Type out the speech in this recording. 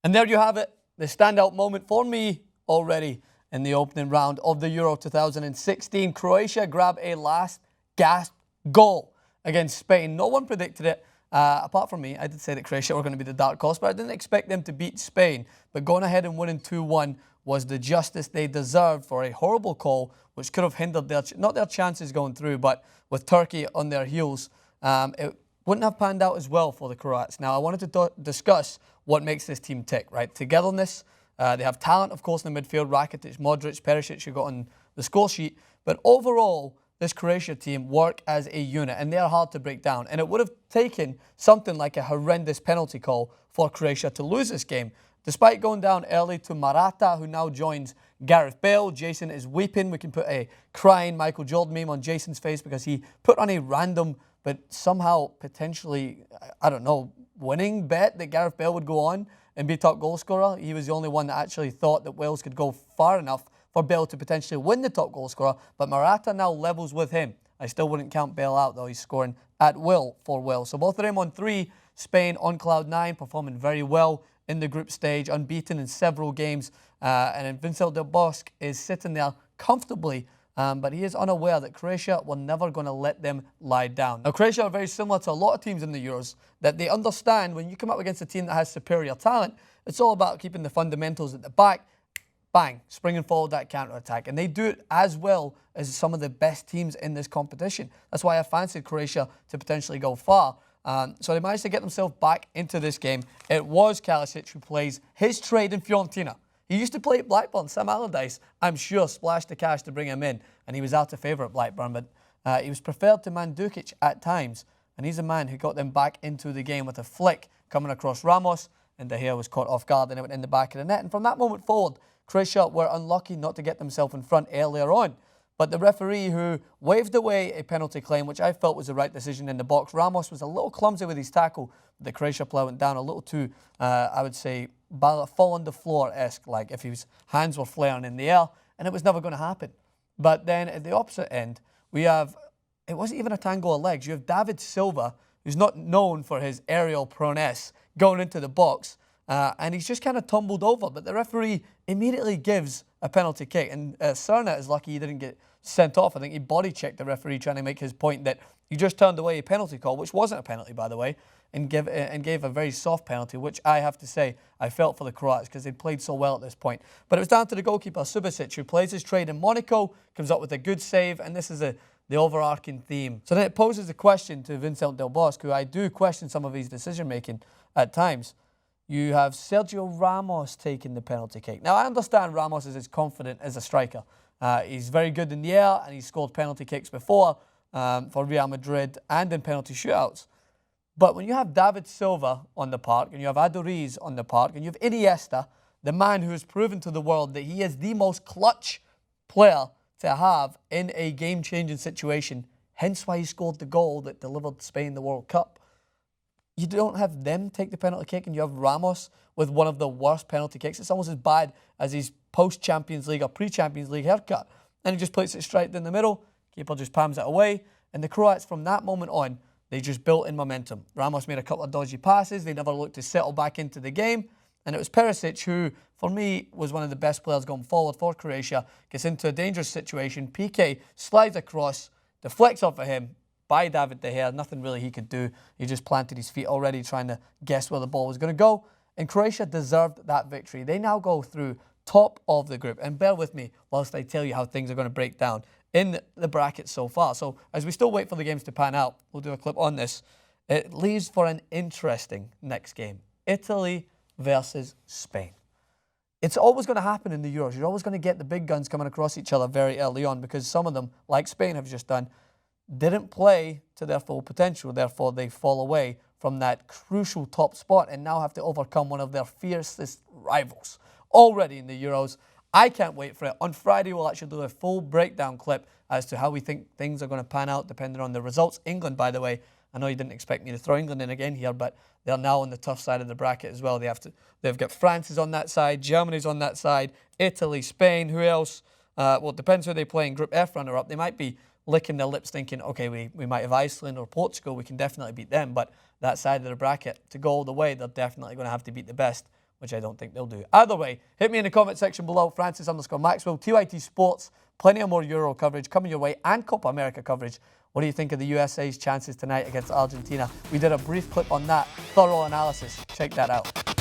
And there you have it, the standout moment for me already in the opening round of the Euro 2016. Croatia grab a last gasp goal against Spain. No one predicted it, apart from me. I did say that Croatia were going to be the dark horse, but I didn't expect them to beat Spain. But going ahead and winning 2-1 was the justice they deserved for a horrible call, which could have hindered not their chances going through, but with Turkey on their heels, it wouldn't have panned out as well for the Croats. Now, I wanted to discuss what makes this team tick, right? Togetherness. They have talent, of course, in the midfield. Rakitic, Modric, Perisic, who got on the score sheet. But overall, this Croatia team work as a unit, and they are hard to break down. And it would have taken something like a horrendous penalty call for Croatia to lose this game. Despite going down early to Morata, who now joins Gareth Bale. Jason is weeping. We can put a crying Michael Jordan meme on Jason's face because he put on a random but somehow potentially, I don't know, winning bet that Gareth Bale would go on and be top goal scorer. He was the only one that actually thought that Wales could go far enough for Bale to potentially win the top goal scorer. But Morata now levels with him. I still wouldn't count Bale out, though. He's scoring at will for Wales. So both of them on 3. Spain on cloud 9, performing very well in the group stage, unbeaten in several games. And then Vincent Del Bosque is sitting there comfortably, but he is unaware that Croatia were never going to let them lie down. Now, Croatia are very similar to a lot of teams in the Euros, that they understand when you come up against a team that has superior talent, it's all about keeping the fundamentals at the back, bang, springing forward that counter-attack. And they do it as well as some of the best teams in this competition. That's why I fancied Croatia to potentially go far. So they managed to get themselves back into this game. It was Kalinic who plays his trade in Fiorentina. He used to play at Blackburn. Sam Allardyce, I'm sure, splashed the cash to bring him in, and he was out of favour at Blackburn, but he was preferred to Mandzukic at times, and he's a man who got them back into the game with a flick coming across Ramos, and De Gea was caught off guard and it went in the back of the net. And from that moment forward, Croatia were unlucky not to get themselves in front earlier on. But the referee who waved away a penalty claim, which I felt was the right decision in the box, Ramos was a little clumsy with his tackle. The Croatia player went down a little too, I would say, fall on the floor-esque, like if his hands were flaring in the air, and it was never going to happen. But then at the opposite end, we have, it wasn't even a tango of legs. You have David Silva, who's not known for his aerial prowess, going into the box, and he's just kind of tumbled over. But the referee immediately gives a penalty kick, and Cerna is lucky he didn't get sent off. I think he body-checked the referee trying to make his point that he just turned away a penalty call, which wasn't a penalty, by the way, and gave a very soft penalty, which I have to say I felt for the Croats because they'd played so well at this point. But it was down to the goalkeeper, Subasic, who plays his trade in Monaco, comes up with a good save, and this is the overarching theme. So then it poses a question to Vincent Del Bosque, who I do question some of his decision-making at times. You have Sergio Ramos taking the penalty kick. Now, I understand Ramos is as confident as a striker. He's very good in the air, and he's scored penalty kicks before for Real Madrid and in penalty shootouts. But when you have David Silva on the park, and you have Aduriz on the park, and you have Iniesta, the man who has proven to the world that he is the most clutch player to have in a game-changing situation, hence why he scored the goal that delivered Spain the World Cup. You don't have them take the penalty kick, and you have Ramos with one of the worst penalty kicks. It's almost as bad as his post-Champions League or pre-Champions League haircut. And he just puts it straight in the middle. Keeper just palms it away. And the Croats, from that moment on, they just built in momentum. Ramos made a couple of dodgy passes. They never looked to settle back into the game. And it was Perisic who, for me, was one of the best players going forward for Croatia. Gets into a dangerous situation. Piqué slides across, deflects off of him by David De Gea. Nothing really he could do. He just planted his feet already trying to guess where the ball was going to go. And Croatia deserved that victory. They now go through top of the group. And bear with me whilst I tell you how things are going to break down in the bracket so far. So as we still wait for the games to pan out, we'll do a clip on this. It leaves for an interesting next game. Italy versus Spain. It's always going to happen in the Euros. You're always going to get the big guns coming across each other very early on because some of them, like Spain have just done, didn't play to their full potential. Therefore, they fall away from that crucial top spot and now have to overcome one of their fiercest rivals already in the Euros. I can't wait for it. On Friday, we'll actually do a full breakdown clip as to how we think things are going to pan out depending on the results. England, by the way, I know you didn't expect me to throw England in again here, but they're now on the tough side of the bracket as well. They've got France is on that side, Germany's on that side, Italy, Spain, who else? Well, it depends who they play in Group F runner-up. They might be licking their lips thinking, okay, we might have Iceland or Portugal, we can definitely beat them, but that side of the bracket, to go all the way, they're definitely going to have to beat the best. which I don't think they'll do. Either way, hit me in the comment section below, Francis_Maxwell, TYT Sports, plenty of more Euro coverage coming your way and Copa America coverage. What do you think of the USA's chances tonight against Argentina? We did a brief clip on that, thorough analysis. Check that out.